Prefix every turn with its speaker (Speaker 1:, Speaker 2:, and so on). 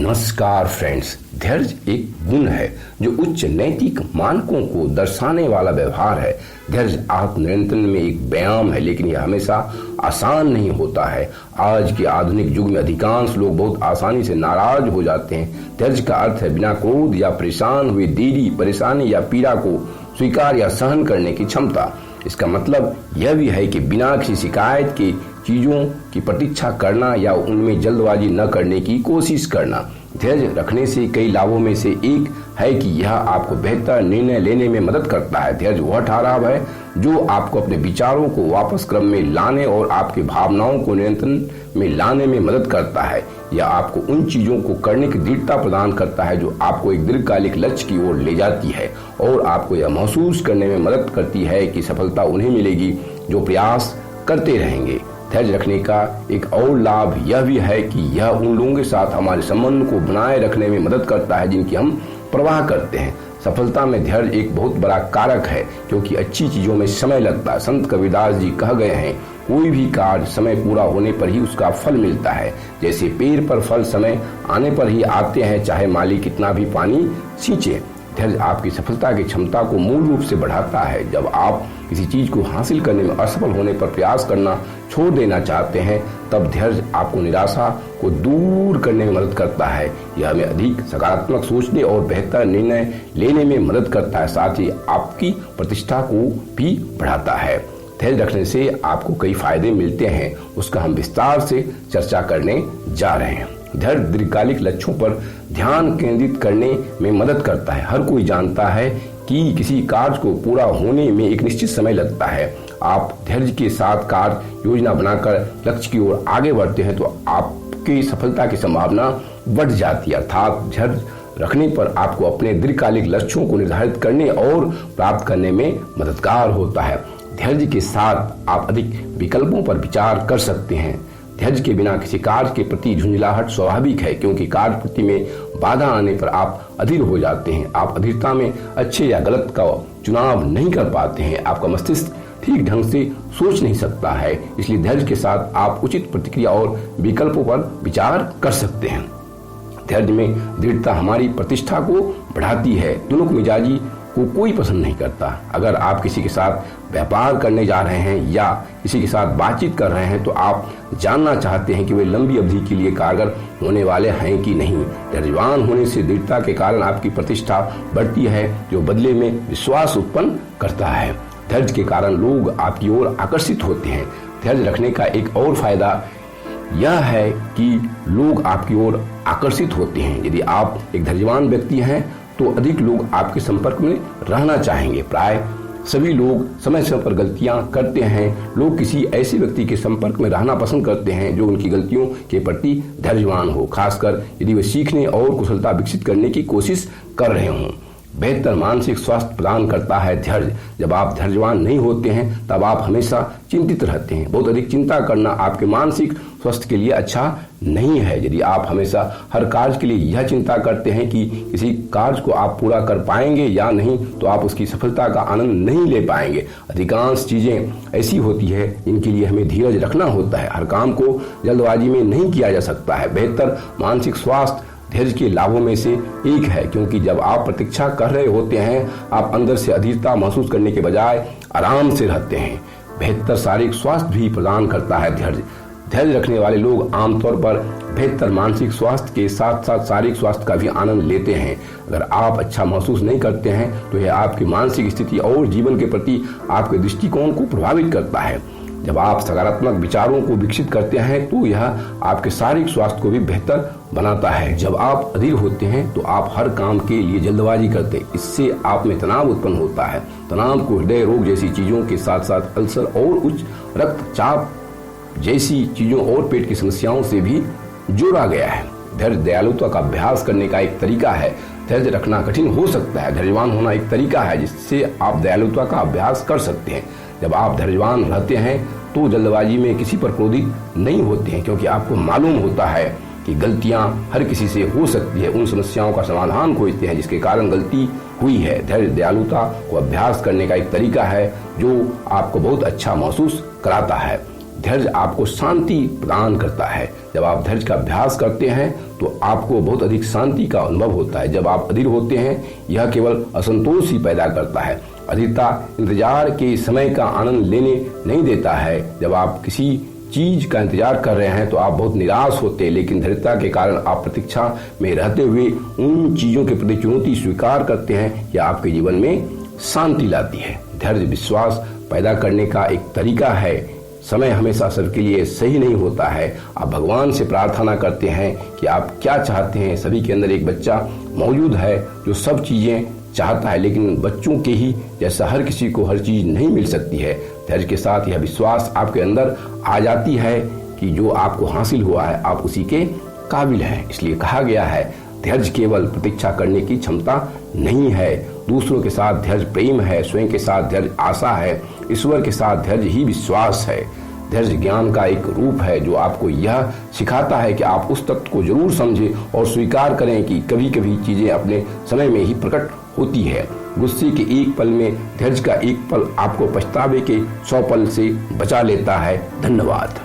Speaker 1: नमस्कार फ्रेंड्स। धैर्य एक गुण है जो उच्च नैतिक मानकों को दर्शाने वाला व्यवहार है। धैर्य आत्मनियंत्रण में एक व्यायाम है, लेकिन यह हमेशा आसान नहीं होता है। आज के आधुनिक युग में अधिकांश लोग बहुत आसानी से नाराज हो जाते हैं। धैर्य का अर्थ है बिना क्रोध या परेशान हुए देरी, परेशानी या पीड़ा को स्वीकार या सहन करने की क्षमता। इसका मतलब यह भी है कि बिना किसी शिकायत के चीजों की प्रतीक्षा करना या उनमें जल्दबाजी न करने की कोशिश करना। धैर्य रखने से कई लाभों में से एक है कि यह आपको बेहतर निर्णय लेने में मदद करता है। धैर्य वह ठहराव है जो आपको अपने विचारों को वापस क्रम में लाने और आपकी भावनाओं को नियंत्रण में लाने में मदद करता है। यह आपको उन चीजों को करने की दृढ़ता प्रदान करता है जो आपको एक दीर्घकालिक लक्ष्य की ओर ले जाती है, और आपको यह महसूस करने में मदद करती है कि सफलता उन्हें मिलेगी जो प्रयास करते रहेंगे। धैर्य रखने का एक और लाभ यह भी है कि यह उन लोगों के साथ हमारे संबंध को बनाए रखने में मदद करता है जिनकी हम परवाह करते हैं। सफलता में धैर्य एक बहुत बड़ा कारक है, क्योंकि अच्छी चीजों में समय लगता है। संत कबीरदास जी कह गए हैं, कोई भी कार्य समय पूरा होने पर ही उसका फल मिलता है। जैसे पेड़ पर फल समय आने पर ही आते हैं, चाहे माली कितना भी पानी सींचे। धैर्य आपकी सफलता की क्षमता को मूल रूप से बढ़ाता है। जब आप किसी चीज को हासिल करने में असफल होने पर प्रयास करना छोड़ देना चाहते हैं, तब धैर्य आपको निराशा को दूर करने में मदद करता है। यह हमें अधिक सकारात्मक सोचने और बेहतर निर्णय लेने में मदद करता है, साथ ही आपकी प्रतिष्ठा को भी बढ़ाता है। धैर्य रखने से आपको कई फायदे मिलते हैं, उसका हम विस्तार से चर्चा करने जा रहे हैं। धैर्य दीर्घकालिक लक्ष्यों पर ध्यान केंद्रित करने में मदद करता है। हर कोई जानता है कि किसी कार्य को पूरा होने में एक निश्चित समय लगता है। आप धैर्य के साथ कार्य योजना बनाकर लक्ष्य की ओर आगे बढ़ते हैं तो आपकी सफलता की संभावना बढ़ जाती है। अर्थात धैर्य रखने पर आपको अपने दीर्घकालिक लक्ष्यों को निर्धारित करने और प्राप्त करने में मददगार होता है। धैर्य के साथ आप अधिक विकल्पों पर विचार कर सकते हैं। धैर्य के बिना किसी कार्य के प्रति झुंझलाहट स्वाभाविक है, क्योंकि कार्य प्रति में बाधा आने पर आप अधीर हो जाते हैं। आप अधीरता में अच्छे या गलत का चुनाव नहीं कर पाते हैं। आपका मस्तिष्क ठीक ढंग से सोच नहीं सकता है। इसलिए धैर्य के साथ आप उचित प्रतिक्रिया और विकल्पों पर विचार कर सकते हैं। धैर्य में दृढ़ता हमारी प्रतिष्ठा को बढ़ाती है। तुनक मिजाजी को कोई पसंद नहीं करता। अगर आप किसी के साथ व्यापार करने जा रहे हैं या किसी के साथ बातचीत कर रहे हैं, तो आप जानना चाहते हैं कि वे लंबी अवधि के लिए कारगर होने वाले हैं कि नहीं। धैर्यवान होने से दृढ़ता के कारण आपकी प्रतिष्ठा बढ़ती है, जो बदले में विश्वास उत्पन्न करता है। धैर्य के कारण लोग आपकी ओर आकर्षित होते हैं। धैर्य रखने का एक और फायदा यह है कि लोग आपकी ओर आकर्षित होते हैं। यदि आप एक धैर्यवान व्यक्ति हैं तो अधिक लोग आपके संपर्क में रहना चाहेंगे। प्राय सभी लोग समय समय पर गलतियां करते हैं। लोग किसी ऐसे व्यक्ति के संपर्क में रहना पसंद करते हैं जो उनकी गलतियों के प्रति धैर्यवान हो, खासकर यदि वे सीखने और कुशलता विकसित करने की कोशिश कर रहे हों। बेहतर मानसिक स्वास्थ्य प्रदान करता है धैर्य। जब आप धैर्यवान नहीं होते हैं तब आप हमेशा चिंतित रहते हैं। बहुत अधिक चिंता करना आपके मानसिक स्वास्थ्य के लिए अच्छा नहीं है। यदि आप हमेशा हर कार्य के लिए यह चिंता करते हैं कि किसी कार्य को आप पूरा कर पाएंगे या नहीं, तो आप उसकी सफलता का आनंद नहीं ले पाएंगे। अधिकांश चीजें ऐसी होती है जिनके लिए हमें धीरज रखना होता है। हर काम को जल्दबाजी में नहीं किया जा सकता है। बेहतर मानसिक स्वास्थ्य धैर्य के लाभों में से एक है, क्योंकि जब आप प्रतीक्षा कर रहे होते हैं, आप अंदर से अधीरता महसूस करने के बजाय आराम से रहते हैं। बेहतर शारीरिक स्वास्थ्य भी प्रदान करता है धैर्य। धैर्य रखने वाले लोग आमतौर पर बेहतर मानसिक स्वास्थ्य के साथ साथ शारीरिक स्वास्थ्य का भी आनंद लेते हैं। अगर आप अच्छा महसूस नहीं करते हैं तो यह आपकी मानसिक स्थिति और जीवन के प्रति आपके दृष्टिकोण को प्रभावित करता है। जब आप सकारात्मक विचारों को विकसित करते हैं तो यह आपके शारीरिक स्वास्थ्य को भी बेहतर बनाता है। जब आप अधीर होते हैं तो आप हर काम के लिए जल्दबाजी करते हैं। इससे आप में तनाव उत्पन्न होता है। तनाव को हृदय रोग जैसी चीजों के साथ साथ अल्सर और उच्च रक्तचाप जैसी चीजों और पेट की समस्याओं से भी जोड़ा गया है। धैर्य दयालुता का अभ्यास करने का एक तरीका है। धैर्य रखना कठिन हो सकता है। धैर्यवान होना एक तरीका है जिससे आप दयालुता का अभ्यास कर सकते हैं। जब आप धैर्यवान रहते हैं तो जल्दबाजी में किसी पर क्रोधित नहीं होते हैं, क्योंकि आपको मालूम होता है कि गलतियां हर किसी से हो सकती है। उन समस्याओं का समाधान खोजते हैं जिसके कारण गलती हुई है। धैर्य दयालुता को अभ्यास करने का एक तरीका है जो आपको बहुत अच्छा महसूस कराता है। धैर्य आपको शांति प्रदान करता है। जब आप धैर्य का अभ्यास करते हैं तो आपको बहुत अधिक शांति का अनुभव होता है। जब आप अधीर होते हैं, यह केवल असंतोष ही पैदा करता है। अधीरता इंतजार के समय का आनंद लेने नहीं देता है। जब आप किसी चीज का इंतजार कर रहे हैं तो आप बहुत निराश होते हैं, लेकिन धैर्यता के कारण आप प्रतीक्षा में रहते हुए उन चीजों के प्रति चुनौती स्वीकार करते हैं, यह आपके जीवन में शांति लाती है। धैर्य विश्वास पैदा करने का एक तरीका है। समय हमेशा सबके लिए सही नहीं होता है। आप भगवान से प्रार्थना करते हैं कि आप क्या चाहते हैं। सभी के अंदर एक बच्चा मौजूद है जो सब चीजें चाहता है, लेकिन बच्चों के ही जैसा हर किसी को हर चीज नहीं मिल सकती है। धैर्य के साथ यह विश्वास आपके अंदर आ जाती है कि जो आपको हासिल हुआ है आप उसी के काबिल हैं। इसलिए कहा गया है, धैर्य केवल प्रतीक्षा करने की क्षमता नहीं है। दूसरों के साथ धैर्य प्रेम है, स्वयं के साथ धैर्य आशा है, ईश्वर के साथ धैर्य ही विश्वास है। धैर्य ज्ञान का एक रूप है जो आपको यह सिखाता है कि आप उस तत्व को जरूर समझें और स्वीकार करें कि कभी कभी चीजें अपने समय में ही प्रकट होती है। गुस्से के एक पल में धैर्य का एक पल आपको पछतावे के 100 पल से बचा लेता है। धन्यवाद।